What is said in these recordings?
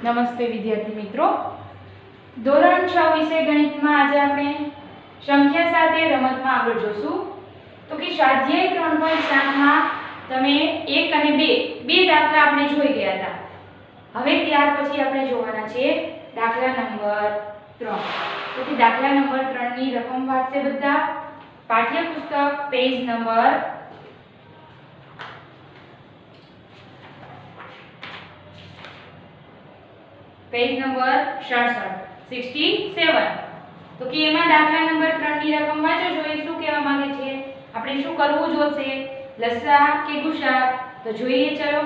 નમસ્તે વિદ્યાર્થી મિત્રો, ધોરણ 6 વિષય ગણિતમાં આજે આપણે સંખ્યા સાથે રમતમાં આગળ જોશું. તો કે સ્વાધ્યાય 3.7માં તમે 1 અને 2 બે દાખલા આપણે જોઈ ગયા હતા. હવે ત્યાર પછી આપણે જોવાના છે દાખલા નંબર 3. તો કે દાખલા નંબર 3 ની રકમ વાંચશે બધા. પાઠ્યપુસ્તક પેજ નંબર 67. તો કે એમાં દાખલા નંબર 3 ની રકમ વાંચો. જોઈએ શું કહેવા માંગે છે, આપણે શું કરવું જોશે, લસા કે ગુસા. તો જોઈએ ચલો.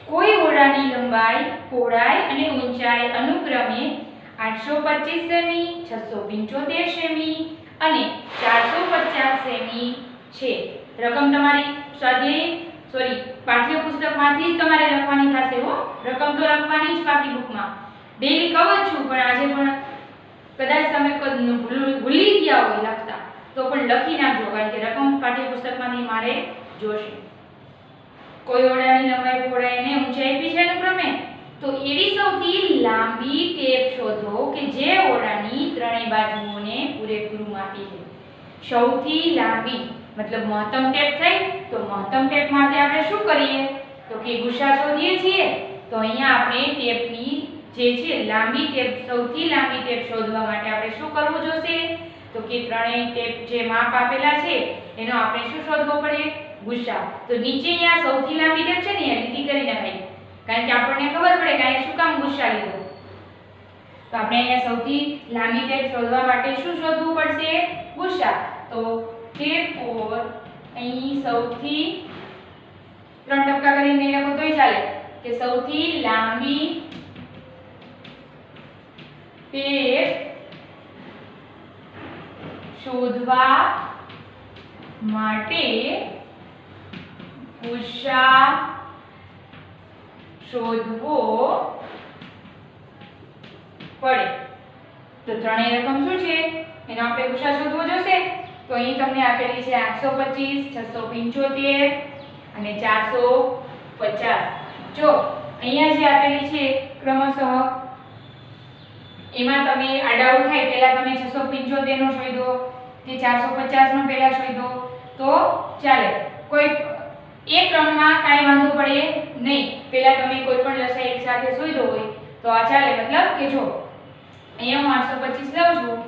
કોઈ ઓરડાની લંબાઈ, પહોળાઈ અને ઊંચાઈ અનુક્રમે 825 સેમી, 675 સેમી અને 450 સેમી છે. રકમ તમારી પાઠ્યપુસ્તકમાંથી જ તમારે લખવાની થશે હો. રકમ તો લખવાની જ બાકી બુકમાં ડેલી કહું જ છું, પણ આજે પણ કદાચ તમે ભૂલી ગયા હોય લખતા તો પણ લખી નાખજો, કારણ કે રકમ પાઠ્યપુસ્તકમાંથી મારે જોશે. કોઈ ઓરડાની લંબાઈ, પહોળાઈ અને ઊંચાઈ આપી છે અનુક્રમે, તો એવી સૌથી લાંબી ટેપ શોધો કે જે ઓરડાની ત્રણેય બાજુઓને પૂરેપૂરું માપી લે. સૌથી લાંબી મતલબ મહત્તમ ટેપ થઈ. તો મહત્તમ ટેપ માટે આપણે શું કરીએ, તો કે ગુસા શોધીએ છીએ. તો અહીંયા આપણે ટેપની જે છે લાંબી ટેપ, સૌથી લાંબી ટેપ શોધવા માટે આપણે શું કરવું જોશે, તો કે ત્રણેય ટેપ જે માપ આપેલા છે એનો આપણે શું શોધવો પડે, ગુસા. તો નીચે અહીંયા સૌથી લાંબી ટેપ છે ને એ લીટી કરી નખાય, કારણ કે આપણને ખબર પડે કે આ શું કામ ગુસા લીધો. તો આપણે અહીંયા સૌથી લાંબી ટેપ શોધવા માટે શું શોધવું પડશે, ગુસા. તો ટેપ ઓર અહીં સૌથી 3 ટપકા કરીને લખો તોય ચાલે કે સૌથી લાંબી ટેપ શોધવા માટે ગુસા શોધવો પડે. તો ત્રણેય રકમ શું છે એનો આપણે ગુસા શોધવો જોશે. તો અહીં તમને આપેલી છે 825, 675 અને 450. જો અહીંયા જે આપેલી છે ક્રમશઃ એમાં તમે આડાઉ થાય, પહેલા તમે 675 નો શોધો કે 450 નો પહેલા શોધો તો ચાલે. કોઈ એક ક્રમમાં કાંઈ વાંધો પડે નહીં. પહેલા તમે કોઈ પણ લસાઅ એક સાથે શોધ્યો હોય તો આ ચાલે. મતલબ કે જો અહીંયા હું 825 લઉં છું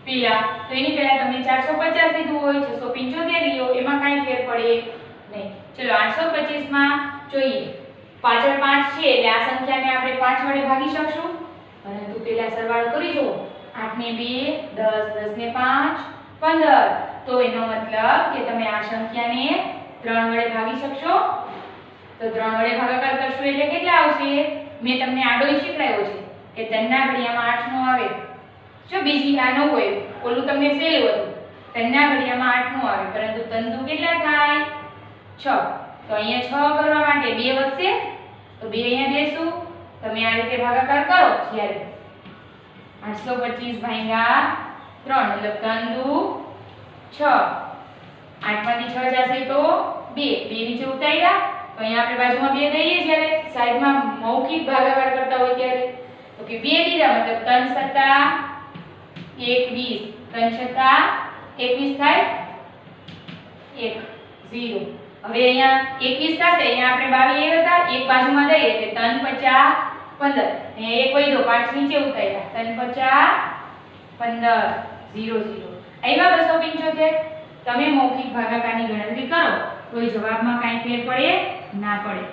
પહેલા, તો એની પહેલા તમે 450 લીધું હોય, 675 લીધો, એમાં કાંઈ ફેર પડે નહીં. ચલો 825 માં જોઈએ. પાછળ 5 છે એટલે આ સંખ્યાને આપણે 5 વડે ભાગી શકશું, પરંતુ પહેલા સરવાળો કરી જુઓ. 8 ને 2 10, 10 ને 5 15. તો એનો મતલબ કે તમે આ સંખ્યાને 3 વડે ભાગી શકશો. તો 3 વડે ભાગાકાર કરશો એટલે કેટલા આવશે, મેં તમને આડોય શીખવાડ્યો છે કે 3 ના ઘડિયામાં 8 નો આવે. જો બીજી આ ન હોય, ઓલું તમને સહેલું હતું, 3 ના ઘડિયામાં 8 નો આવે, પરંતુ તંતુ કેટલા થાય 6. તો અહીંયા 6 કરવા માટે 2 વધશે, તો 2 અહીંયા દેશું. તમે આ રીતે ભાગાકાર કરો. જ્યારે 825 ભાગ્યા 3 એટલે 3 દુ 6. 8 માંથી 6 જશે તો 2 નીચે ઉતાર્યા. તો અહીંયા આપણે બાજુમાં 2 દઈએ, જ્યારે સાઈડમાં મૌખિક ભાગાકાર કરતા હોય ત્યારે. તો કે 2 દીધા મતલબ 3 સત્તા 21, 3 છત્તા 21 થાય 1 0. હવે અહીંયા 21 થશે, અહીંયા આપણે 22 હતા, એક બાજુમાં દઈએ એટલે 3 50 15. ને એક વધ્યો 5 નીચે ઉતાર્યા, 3 50 15 0 0. આવ્યા 275. તમે મૌખિક ભાગાકારની ગણતરી કરો તો એ જવાબમાં કાંઈ ફેર પડે ના પડે.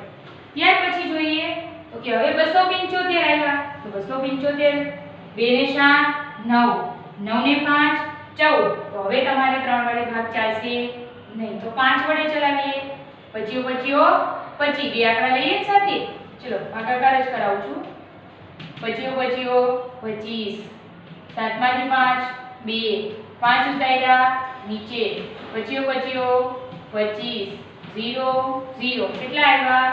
ત્યાર પછી જોઈએ તો કે હવે 275 આવ્યા. તો 275 2 ને 7 9, 9 ને 5 14. તો હવે તમારે 3 વડે ભાગ ચાલશે નહીં, તો 5 વડે ચલાવીએ. 25 બે આંકડા લઈએ જ સાથે. ચલો ભાગાકાર જ કરાવું છું. 25 25 7 માંથી 5 2 5 ઉતાર્યા નીચે. 25 0 0. કેટલા આવ્યા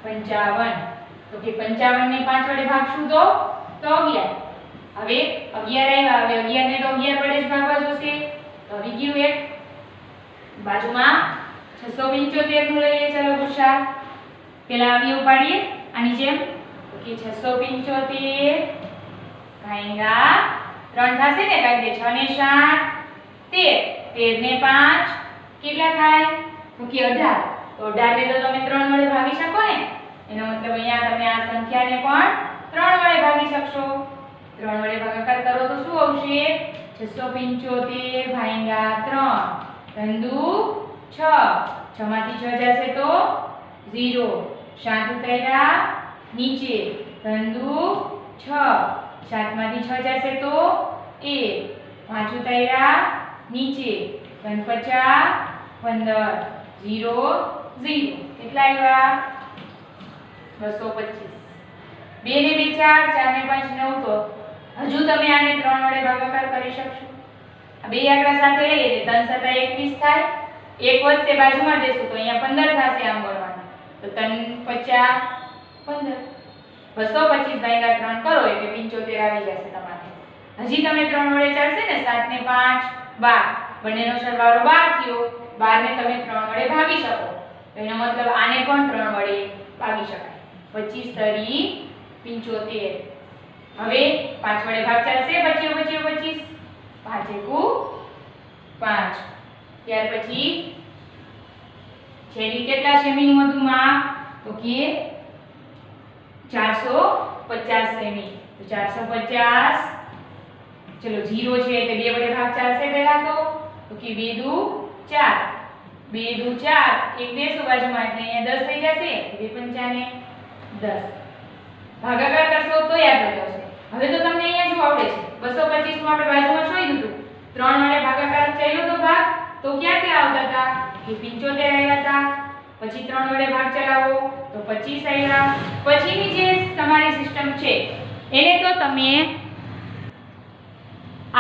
55. તો કે 55 ને 5 વડે ભાગશું તો 11. હવે 11 આવ્યા. હવે 11 ને તો 11 વડે જ ભાગવા જોશે. તો આવી ગયું એક. બાજુમાં 675 નું લઈએ. ચલો ગુસા. પહેલા આવી ઉપાડીએ આની જેમ. કે 675 ભાગ્યા 3 થશે ને, કારણ કે 6 ને 7 13, 13 ને 5 કેટલા થાય? તો કે 18. તો 18 ને તો તમે 3 વડે ભાગી શકો ને, એનો મતલબ અહીંયા તમે આ સંખ્યાને પણ 3 વડે ભાગી શકશો. 3 વડે ભાગાકાર કરો તો શું આવશે? 675 ભાગ્યા 3 3 દુ 6, 6 માંથી 6 જશે તો 0, 7 ઉતાર્યા નીચે, 3 દુ 6, 7 માંથી 6 જશે તો 1, 5 ઉતાર્યા નીચે, 3 50 15 0 0. કેટલા આવ્યા? 225. 2 ને 2 4, 4 ને 5 9. તો હજુ તમે આને 3 વડે ભાગાકાર કરી શકશો. આ બે આંકડા સાથે લઈએ એટલે 3 7 21 થાય. એક વધશે બાજુમાં દેશું તો અહીંયા 15 થશે આમ ગણવાનું. તો 3 50 15. 225 ભાગ્યા 3 કરો એટલે 75 આવી જશે તમારે. હજી તમે 3 વડે ચાલશે ને, 7 ને 5 12, બંનેનો સરવાળો 12 થયો. 12 ને તમે 3 વડે ભાગી શકો. એનો મતલબ આને પણ 3 વડે ભાગી શકાય. 25 તરી 75. હવે 5 વડે ભાગ ચાલશે, 25 25 5 એકુ 5. ત્યાર પછી છેલ્લી કેટલા સેમીનું હતું માપ? તો કે 450 સેમી. તો 450, ચલો 0 છે એટલે 2 વડે ભાગ ચાલશે પહેલા તો કે 2 દુ 4, 2 દુ 4, એક દેશું બાજુમાં એટલે અહીંયા 10 થઈ જશે. 2 પંચા ને 10. ભાગાકાર કરશો તો યાદ રહી જશે. હવે તો તમને અહીંયા શું આવડે છે? 225 નું આપણે બાજુમાં શોધી દીધું. 3 વડે ભાગાકાર ચાલ્યો તો ભાગ તો ક્યાંથી આવતા હતા? કે 75 આવ્યા હતા. પછી 3 વડે ભાગ ચલાવો તો 25 આવ્યા. પછીની જે તમારી સિસ્ટમ છે એને તો તમે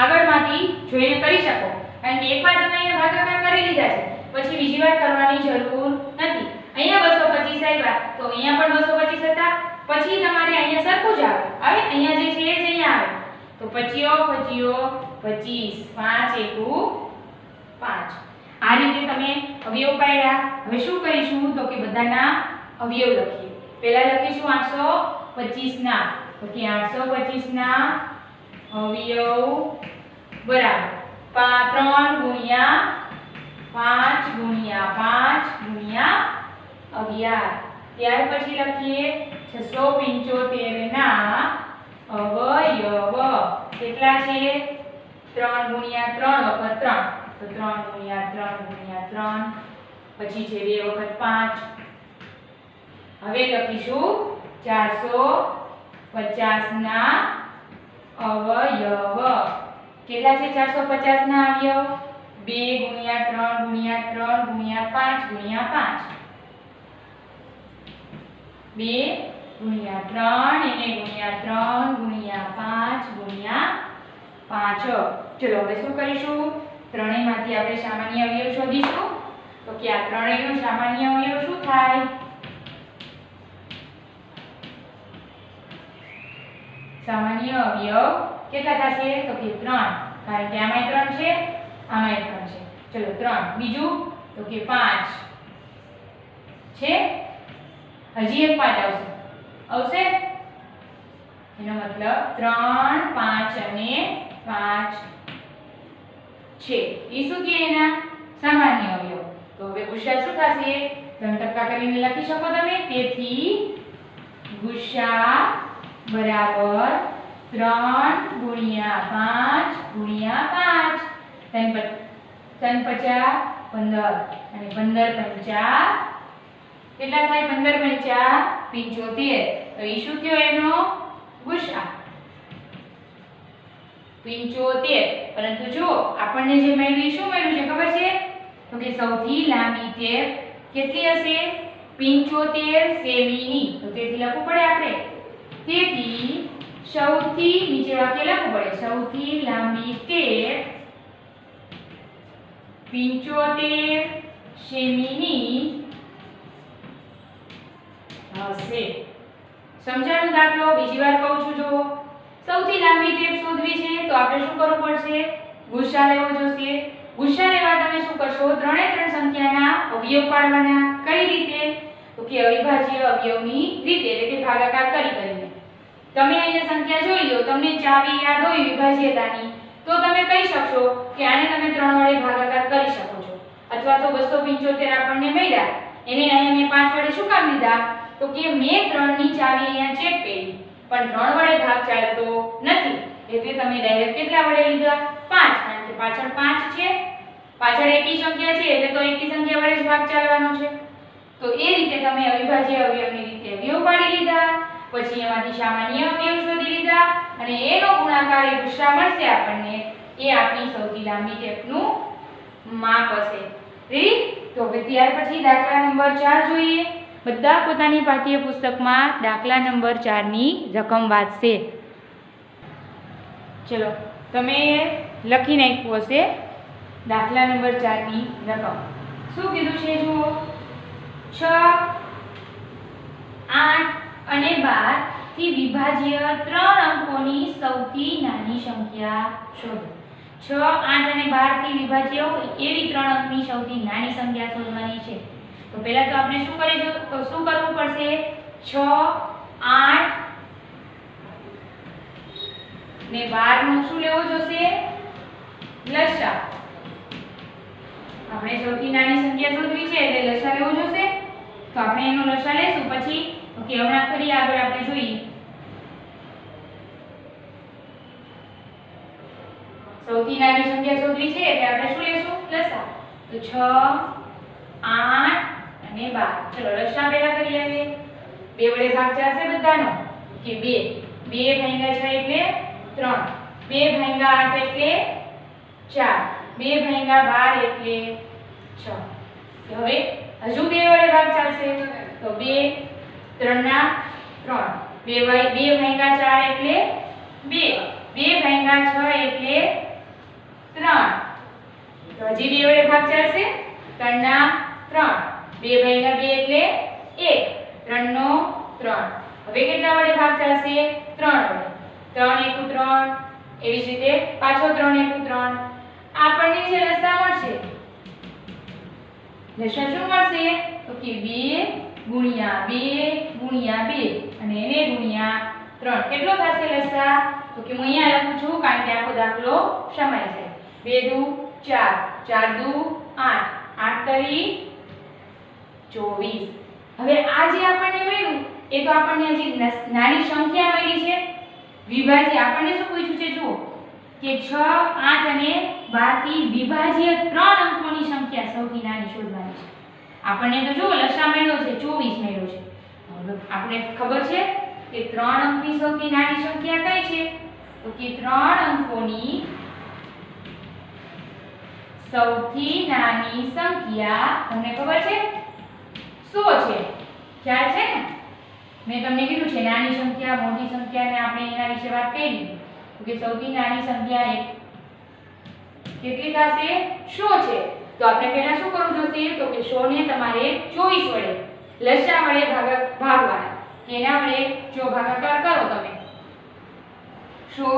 આગળમાંથી જોઈને કરી શકો, કારણ કે એકવાર તમે અહીંયા ભાગાકાર કરી લીધા છે પછી બીજી વાર કરવાની જરૂર નથી. અહીંયા 225 આવ્યા તો અહીંયા પણ 225 હતા. પછી તમારે અહીંયા સરખું જ આવે. અહીંયા જે છે એ જ અહીંયા આવે. તો 25 25 5 એકુ 5. આ રીતે તમે અવયવ પાડ્યા. હવે શું કરીશું? તો કે બધાના અવયવ લખીએ. પહેલા લખીશું 825 ના. તો કે 825 ના અવયવ બરાબર 3 ગુણ્યા 5 ગુણ્યા 5 ગુણ્યા 11. ત્યાર પછી લખીએ 675 ના અવયવ કેટલા છે? 3 ગુણ્યા 3 વખત 3. તો 3 ગુણ્યા 3 ગુણ્યા 3, પછી છે 2 વખત 5. હવે લખીશું 450 ના અવયવ કેટલા છે? 450 ના અવયવ 2 ગુણ્યા 3 ગુણ્યા 3 ગુણ્યા 5 ગુણ્યા 5. 2 ગુણ્યા 3 એને ગુણ્યા 3 ગુણ્યા 5 ગુણ્યા 5. ચલો હવે શું કરીશું? ત્રણેયમાંથી આપણે સામાન્ય અવયવ શોધીશું. તો કે આ ત્રણેયનો સામાન્ય અવયવ શું થાય? સામાન્ય અવયવ કેટલા થશે? તો કે 3, કારણ કે આમાંય 3 છે આમાંય 3 છે. ચલો 3. બીજું તો કે 5 છે, હજી એક 5 આવશે. એનો મતલબ 3 5 અને 5 છે. એ શું કે એના સામાન્ય અવયવ. તો હવે ગુસ્સા શું થશે? 3 ટકા કરીને લખી શકો તમે. તેથી ગુસ્સા બરાબર 3 ગુણ્યા 5 ગુણ્યા 5. 3 50 15 અને 15 પંચા કેટલા થાય? 15 પંચા 75. તો એ શું થયો એનો ગુસ્સા? 75. પરંતુ જો આપણને જે મળ્યું શું મળ્યું છે ખબર છે? તો કે સૌથી લાંબી ટેપ કેટલી હશે? 75 સેમીની. તો તેથી લખવું પડે આપણે. તેથી સૌથી નીચે વાક્ય લખવું પડે. સૌથી લાંબી ટેપ 75 સેમીની હશે. સમજાયું દાખલો? બીજી વાર કહું છું. જો સૌથી લાંબી ટેપ શોધવી છે તો આપણે શું કરવું પડશે? ગુસ્સા લેવો જોશે. ગુસ્સા લેવા તમે શું કરશો? ત્રણે ત્રણ સંખ્યાના અવયવ પાડવાના. કઈ રીતે? તો કે અવિભાજ્ય અવયવની રીતે, એટલે કે ભાગાકાર કરીને. તમે અહીંયા સંખ્યા જોઈ લો, તમને ચાવી યાદ હોય વિભાજ્યતાની, તો તમે કહી શકશો કે આને તમે 3 વડે ભાગાકાર કરી શકો છો. અથવા તો 275 આપણને મળ્યા, એને અહીંયા મેં 5 વડે શું કામ લીધા? તો કે મેં 3 ની ચાવી અહીંયા ચેક કરી, પણ 3 વડે ભાગ ચાલતો નથી, એટલે તમે ડાયરેક્ટ કેટલા વડે લીધા? 5, કારણ કે પાછળ 5 છે, પાછળ એકી સંખ્યા છે, એટલે તો એકી સંખ્યા વડે જ ભાગ ચાલવાનો છે. તો એ રીતે તમે અવિભાજ્ય અવયવની રીતે અવયવ પાડી લીધા, પછી એમાંથી સામાન્ય અવયવ શોધી લીધા, અને એનો ગુણાકાર એ ગુસ્સા મળશે આપણને, એ આપણી સૌથી લાંબી ટેપનું માપ હશે. રેડી? તો હવે ત્યાર પછી દાખલા નંબર 4 જોઈએ. બધા પોતાની પાઠ્યપુસ્તકમાં દાખલા નંબર 4 ની રકમ વાંચશે. ચલો, તમે લખી નાખ્યું હશે દાખલા નંબર 4 ની રકમ. શું કીધું છે જુઓ, 6, 8 અને 12 થી વિભાજ્ય 3 અંકોની સૌથી નાની સંખ્યા શોધો. 6, 8 અને 12 થી વિભાજ્ય એવી 3 અંકની સૌથી નાની સંખ્યા શોધવાની છે. તો પહેલા તો આપણે શું કરીશું? તો શું કરવું પડશે? 6, 8 ને 12 નું શું લેવું જોશે? લસા. આપણે સૌથી નાની સંખ્યા શોધવી છે એટલે લસા લેવો જોશે. તો આપણે એનો લસા લેશું, પછી ઓકે હમણાં ફરી આગળ આપણે જોઈએ. સૌથી નાની સંખ્યા શોધવી છે એટલે આપણે શું લેશું? લસા. તો 6, 8 અને 12. ચલો લસા પહેલા કરી આવીએ. 2 વડે ભાગ ચાલશે બધાનો કે 2. 2 ભાગ્યા 6 એટલે 3. 2 ભાગ્યા 8 એટલે 4. 2 ભાગ્યા 12 એટલે 6. હવે હજુ 2 વડે ભાગ ચાલશે તો 2 3 ના 3. 2 ભાગ્યા 4 એટલે 2. 2 ભાગ્યા 6 એટલે 3. તો હજી 2 વડે ભાગ ચાલશે 3 ના 3. 2 ભાગ્યા 2 એટલે 1. 3 નો 3. હવે કેટલા વડે ભાગ ચાલશે? 3 વડે. 3 એકુ 3, એવી જ રીતે પાછો 3 એકુ 3. આપણને જે લસા મળશે, લસા શું મળશે? તો કે 2 ગુણ્યા 2 ગુણ્યા 2 અને એને ગુણ્યા 3. કેટલો થશે લસા? તો કે હું અહીંયા લખું છું કારણ કે આખો દાખલો સમાય જાય. 2 દુ 4, 4 દુ 8, 8 તરી 24. હવે આ જે આપણને મળ્યું એ તો આપણને હજી નાની સંખ્યા મળી છે. વિભાજ્ય આપણને શું પૂછ્યું છે જુઓ કે 6, 8 અને 12 થી વિભાજ્ય 3 અંકોની સંખ્યા સૌથી નાની શોધવાની છે. આપણને તો જુઓ લસા મળ્યો છે 24 મળ્યો છે. હવે આપણે ખબર છે કે 3 અંકની સૌથી નાની સંખ્યા કઈ છે? તો કે 3 અંકોની સૌથી નાની સંખ્યા તમને ખબર છે 100 છે. ખ્યાલ છે ને? મેં તમને કીધું છે નાની સંખ્યા મોટી સંખ્યા ને આપણે એના વિશે વાત કરી કે સૌથી નાની સંખ્યા કેટલી થશે? 100 છે. તો આપણે પહેલા શું કરવું જોશે? તો કે 100 ને તમારે 24 વડે લસા વડે ભાગવાના. એના વડે જો ભાગાકાર કરો તમે 100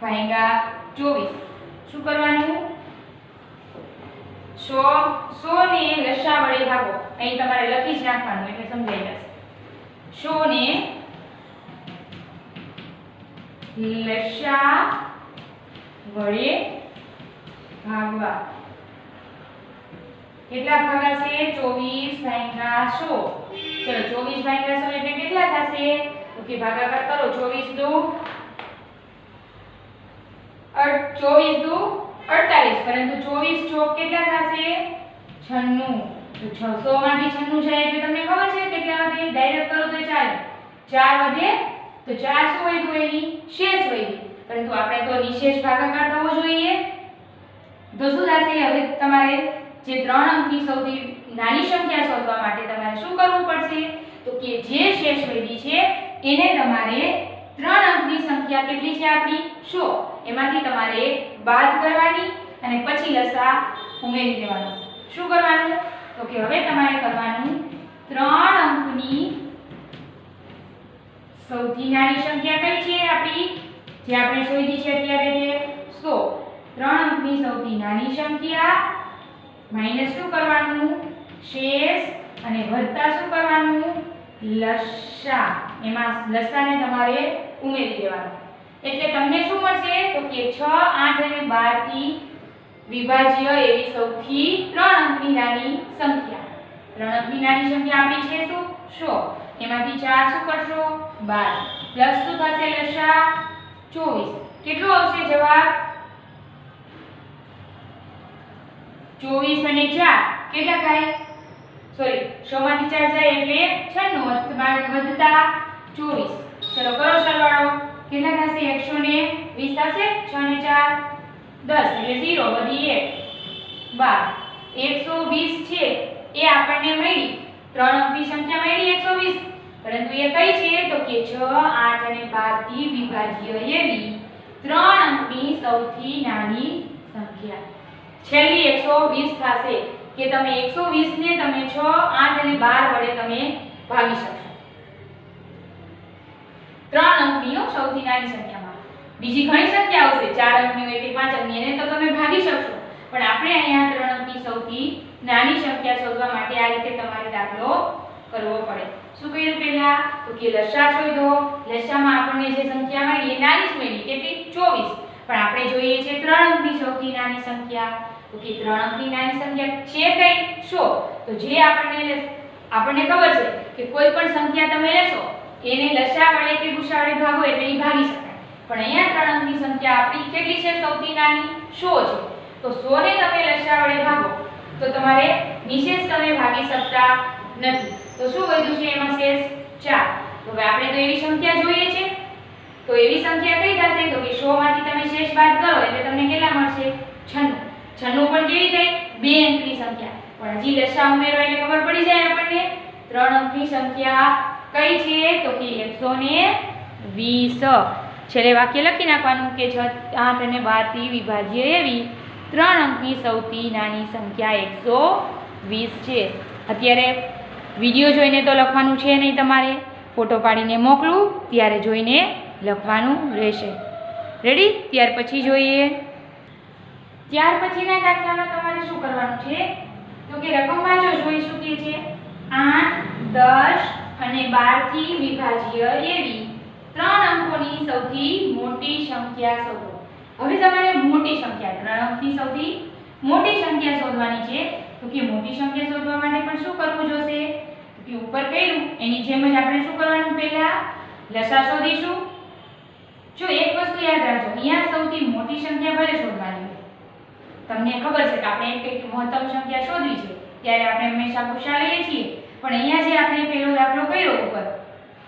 ભાગ્યા 24. શું કરવાનું? 100 ને લસા વડે ભાગો. અહીં તમારે લખી જ નાખવાનું એટલે સમજાઈ જશે. 100 ને લસા વડે ભાગવા. કેટલા ભાગાશે? 24 ભાગ્યા 100. ચલો 24 ભાગ્યા 100 એટલે કેટલા થશે? તો કે ભાગાકાર કરો. 24 દુ 48, પરંતુ 24 ચોક કેટલા થશે? 96. તો 600 માંથી 96 જાય એટલે તમને ખબર છે કેટલા વધે? ડાયરેક્ટ કરો તો ચાલે. 4 વધે તો 4 શું વધ્યું? એની શેષ વધી. પરંતુ આપણે તો નિશેષ ભાગાકાર થવો જોઈએ. તો શું થશે? હવે તમારે જે 3 અંકની સૌથી નાની સંખ્યા શોધવા માટે તમારે શું કરવું પડશે? તો કે જે શેષ વધી છે એને તમારે 3 અંકની સંખ્યા કેટલી છે આપણી? 100. એમાંથી તમારે બાદ કરવાની અને પછી લસા ઉમેરી દેવાનો. શું કરવાનું? તો કે હવે તમારે કરવાનું 3 અંકની સૌથી નાની સંખ્યા કઈ છે આપણી? જે આપણે શોધી છે અત્યારે તે 100. 3 અંકની સૌથી નાની સંખ્યા માઈનસ શું કરવાનું? શેષ અને વત્તા શું કરવાનું? લસા. એમાં લસાને તમારે ઉમેરી દેવાનો એટલે તમને શું મળશે તો કે 6, 8 અને 12 થી વિભાજ્ય એવી સૌથી 3 અંકની નાની સંખ્યા 3 અંકની નાની સંખ્યા આપણી છે શું 100 એમાંથી 4 શું કરશો 12 પ્લસ શું થશે લસા 24 કેટલો આવશે જવાબ 24 અને 4 કેટલા થાય સોરી 100 માંથી 4 જાય એટલે 96 વધતા 24 ચલો કરો સરવાળો કેટલા થશે 120 થશે 6 અને 4 10 એટલે 0 વધી 1 12 120 છે એ આપણને મળી 3 અંકની સંખ્યા મળી 120 પરંતુ એ કઈ છે તો કે 6, 8 અને 12 થી વિભાજ્ય એવી 3 અંકની સૌથી નાની સંખ્યા છેલ્લી 120 થશે કે તમે 120 ને તમે 6, 8 અને 12 વડે તમે ભાગી શકશો 3 અંકની સૌથી નાની સંખ્યામાં બીજી ઘણી સંખ્યા આવશે 4 અંકની હોય કે 5 અંકની એને તો તમે ભાગી શકશો પણ આપણે અહીંયા 3 અંકની સૌથી નાની સંખ્યા શોધવા માટે આ રીતે તમારે દાખલો કરવો પડે શું કર્યું પહેલા તો કે લસા શોધો લસામાં આપણને જે સંખ્યા મળી એ નાની જ મળી કેટલી 24 પણ આપણે જોઈએ છે 3 અંકની સૌથી નાની સંખ્યા તો કે 3 અંકની નાની સંખ્યા છે કઈ 100 તો જે આપણને ખબર છે કે કોઈ પણ સંખ્યા તમે લેશો એને લસા વડે કે ગુસા વડે ભાગો એટલે એ ભાગી શકાય પણ અહીંયા 3 અંકની સંખ્યા આપણી કેટલી છે સૌથી નાની 100 છે તો 100 ને તમે લસા વડે ભાગો તો તમારે નિશેષ તમે ભાગી શકતા નથી તો શું વધ્યું છે એમાં શેષ 4 તો હવે આપણે તો એવી સંખ્યા જોઈએ છે તો એવી સંખ્યા કઈ થશે તો કે 100 માંથી તમે શેષ બાદ કરો એટલે તમને કેટલા મળશે 96 96 પણ કેવી થઈ 2 અંકની સંખ્યા પણ હજી લસા ઉમેરો એટલે ખબર પડી જાય આપણને 3 અંકની સંખ્યા કઈ છે તો કે 120 છેલ્લે વાક્ય લખી નાખવાનું કે 6, 8 અને 12 થી વિભાજ્ય એવી 3 અંકની સૌથી નાની સંખ્યા 120 છે અત્યારે વિડિયો જોઈને તો લખવાનું છે નહીં તમારે ફોટો પાડીને મોકલું ત્યારે જોઈને લખવાનું રહેશે રેડી ત્યાર પછી જોઈએ ત્યાર પછીના દાખલામાં તમારે શું કરવાનું છે તો કે રકમ વાંચો જોઈ શું કે છે 8, 10 અને 12 થી વિભાજ્ય એવી 3 અંકોની સૌથી મોટી સંખ્યા શોધો હવે તમારે મોટી સંખ્યા 3 અંકની સૌથી મોટી સંખ્યા શોધવાની છે તો કે મોટી સંખ્યા શોધવા માટે પણ શું કરવું જોશે તો કે ઉપર કર્યું એની જેમ જ આપણે શું કરવાનું પહેલા લસા શોધીશું જો એક વસ્તુ યાદ રાખજો અહીંયા સૌથી મોટી સંખ્યા ભલે શોધવાની હોય તમને ખબર છે કે આપણે એક કંઈક મહત્તમ સંખ્યા શોધવી છે ત્યારે આપણે હંમેશા ગુસા લઈએ છીએ પણ અહીંયા જે આપણે પહેલો દાખલો કર્યો ઉપર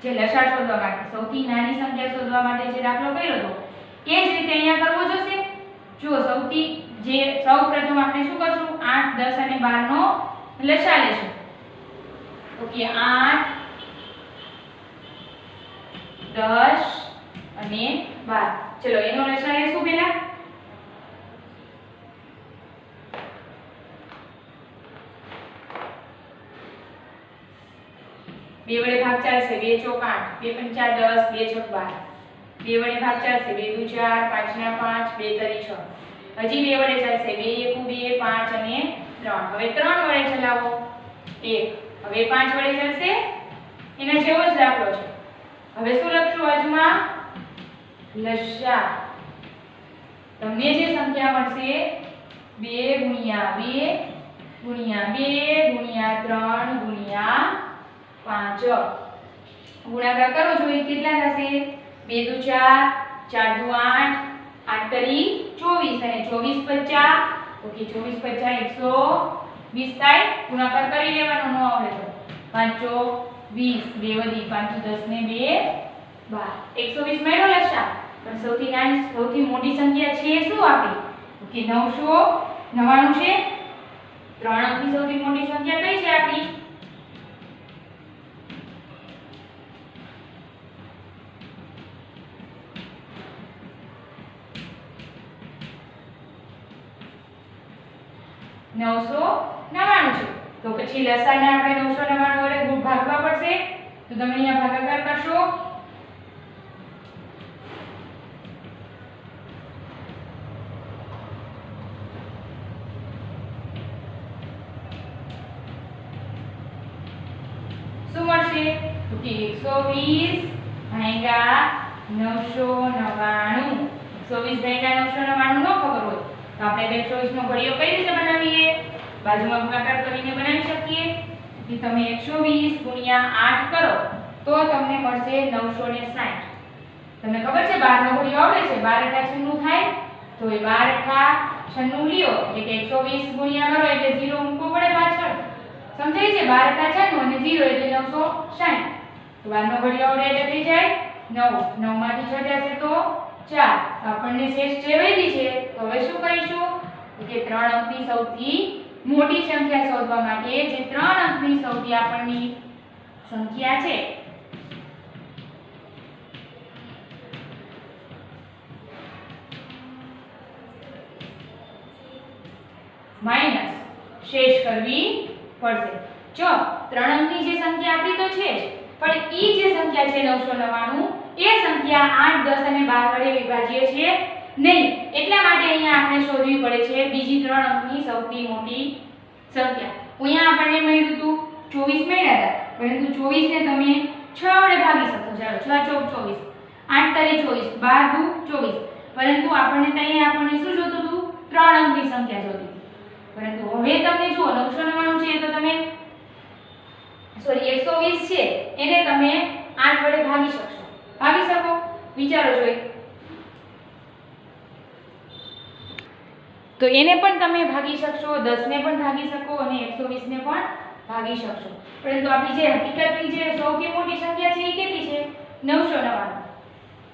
જે લસા શોધવા માટે સૌથી નાની સંખ્યા શોધવા માટે જે દાખલો કર્યો હતો એ જ રીતે અહીંયા કરવો જોશે જો સૌપ્રથમ આપણે શું કરશું 8, 10 અને 12 નો લસા લેશું તો કે 8, 10 અને 12 ચલો એનો લસા લેશું પહેલા બે વડે ભાગ ચાલશે 2 ચોક 8 2 પંચા 10 2 છક 12 બે વડે ભાગ ચાલશે 2 દુ 4 5 ના 5 2 તરી 6 હજી બે વડે ચાલશે 2 એકુ 2 5 અને 3 હવે 3 વડે ચલાવો 1 હવે 5 વડે ચાલશે એના જેવો જ દાખલો છે હવે શું લખશું આજમાં લસા તમને જે સંખ્યા મળશે 2 ગુણ્યા 2 ગુણ્યા 2 ગુણ્યા 3 ગુણ્યા 5 ગુણાકાર કરો જોઈએ કેટલા થશે 2 દુ 4 4 દુ 8 8 તરી 24 અને 24 50 ઓકે 24 50 120 થાય ગુણાકાર કરી લેવાનો ન આવડે તો 5 20 બે વધી 5 10 ને 2 12 120 મળ્યો લસા પણ સૌથી નાની સૌથી મોટી સંખ્યા છે શું આપણી ઓકે 999 છે 3 અંકની સૌથી મોટી સંખ્યા કઈ છે આપણી છે તો પછી લસાને આપણે 999 વડે ભાગવા પડશે તો તમે અહીંયા ભાગાકાર કરશો શું મળશે તો કે 120 ભાગ્યા 999. 120 ભાગ્યા 999 નો ખબર હોય તો આપણે 120 નો ઘડિયો કઈ રીતે બનાવીએ? બાજુમાં ગુણાકાર કરીને બનાવી શકીએ કે તમે 120 ગુણ્યા 8 કરો તો તમને મળશે 960. તમને ખબર છે 12 નો ઘડિયો આવડે છે? 12 * 96 થાય તો એ 12 * 96 લ્યો એટલે કે 120 ગુણ્યા કરો એટલે 0 મૂકવો પડે પાછળ. સમજાય છે? 12 * 96 અને 0 એટલે 960. તો 12 નો ઘડિયો આવડે એટલે થઈ જાય 9. 9 માંથી 6 જશે તો 4. આપણને શેષ જેવેલી છે તો હવે શું કરીશું કે 3 અંકની સૌથી મોટી સંખ્યા શોધવા માટે જે 3 અંકની સૌથી આપણની સંખ્યા છે માઈનસ શેષ કરવી પડશે. જો 3 અંકની જે સંખ્યા આપણી તો છે જ, પણ ઈ જે સંખ્યા છે 999 એ સંખ્યા 8, 10 અને 12 વડે વિભાજ્ય છે નહીં. એટલા માટે અહીંયા આપણે શોધવી પડે છે બીજી 3 અંકની સૌથી મોટી સંખ્યા. અહીંયા આપણને મળ્યું હતું 24 મળ્યા હતા, પરંતુ 24 ને તમે 6 વડે ભાગી શકો. ચાલો 6 * 4 = 8 * 3 = 24, 12 * 2 = 24. પરંતુ આપણને ત્યાં આપણને શું જોતું હતું? 3 અંકની સંખ્યા જોતી હતી. પરંતુ હવે તમને જુઓ 999 છે તો તમે 120 છે એને તમે 8 વડે ભાગી શકશો. ભાગી શકો? વિચારો જોઈ. તો એને પણ તમે ભાગી શકશો, 10 ને પણ ભાગી શકો અને 120 ને પણ ભાગી શકશો. પરંતુ આપણી જે હકીકતની જે સૌથી મોટી સંખ્યા છે એ કેટલી છે? 999.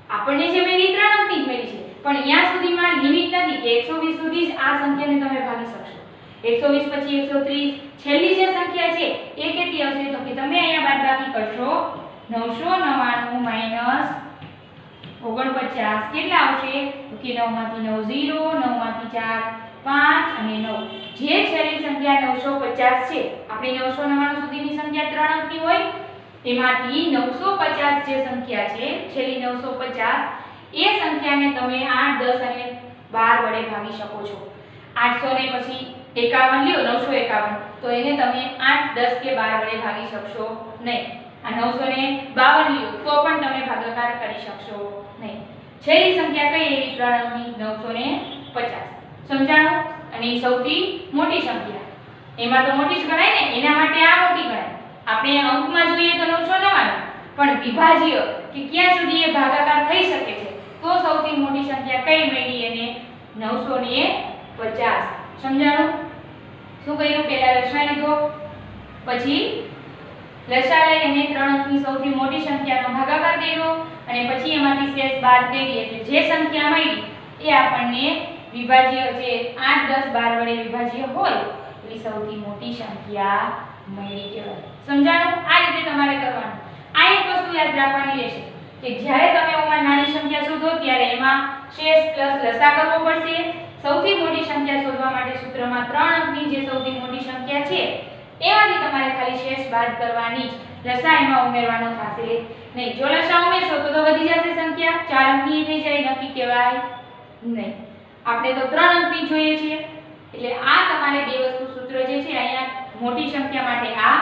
આપણને જે મળી 3 અંકની જ મળી છે, પણ અહીંયા સુધીમાં લિમિટ નથી કે 120 સુધી જ આ સંખ્યાને તમે ભાગી શકશો. 120 પછી 130 છેલ્લી જે સંખ્યા છે એ કેટલી આવશે? તો કે તમે અહીંયા બાદબાકી કરશો 999 - 49 કેટલા આવશે? તો કે 9 માંથી 9 0, 9 માંથી 4 5 અને 9. જે છેલ્લી સંખ્યા 950 છે, આપણી 999 સુધીની સંખ્યા 3 અંકની હોય એમાંથી 950 જે સંખ્યા છે છેલ્લી 950 એ સંખ્યાને તમે 8, 10 અને 12 વડે ભાગી શકો છો. 800 ને પછી 51 લ્યો 951 તો એને તમે 8, 10 કે 12 વડે ભાગી શકશો નહીં. આ 952 લ્યો તો પણ તમે ભાગાકાર કરી શકશો નહીં. છેલ્લી સંખ્યા કઈ એવી 3 અંકની? 950. સમજાણું? અને સૌથી મોટી સંખ્યા એમાં તો મોટી જ ગણાય ને, એના માટે આ મોટી ગણાય. આપણે અંકમાં જોઈએ તો 999, પણ વિભાજ્ય કે ક્યાં સુધી એ ભાગાકાર થઈ શકે છે તો સૌથી મોટી સંખ્યા કઈ મળી? એને 950. સમજાણું? શું કર્યું? પહેલા લસા લીધો, પછી લસા લઈ અને 3 અંકની સૌથી મોટી સંખ્યાનો ભાગાકાર કર્યો અને પછી એમાંથી શેષ બાદ કરી એટલે જે સંખ્યા મળી એ આપણને વિભાજ્ય જે 8, 10, 12 વડે વિભાજ્ય હોય એવી સૌથી મોટી સંખ્યા મળી કહેવાય. સમજાણું? આ રીતે તમારે કરવાનું. આ એક વસ્તુ યાદ રાખવાની રહેશે કે જ્યારે તમે ઓમાં નાની સંખ્યા શોધો ત્યારે એમાં શેષ પ્લસ લસા કરવો પડશે. સૌથી મોટી સંખ્યા શોધવા માટે સૂત્રમાં 3 અંકની જે સૌથી મોટી સંખ્યા છે એમાંથી તમારે ખાલી શેષ બાદ કરવાની જ, લસા એમાં ઉમેરવાનો થશે નહીં. જો લસા ઉમેરશો તો વધી જશે સંખ્યા, 4 અંકની થઈ જાય, નક્કી કહેવાય નહીં. આપણે તો 3 અંકની જોઈએ છે એટલે આ તમારે બે વસ્તુ સૂત્ર જે છે અહીંયા મોટી સંખ્યા માટે આ,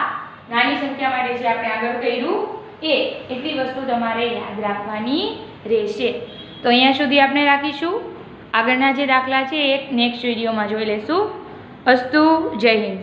નાની સંખ્યા માટે જે આપણે આગળ કર્યું એ એટલી વસ્તુ તમારે યાદ રાખવાની રહેશે. તો અહીંયા સુધી આપણે રાખીશું. આગળના જે દાખલા છે એ નેક્સ્ટ વિડીયોમાં જોઈ લેશું. અસ્તુ. જય હિન્દ.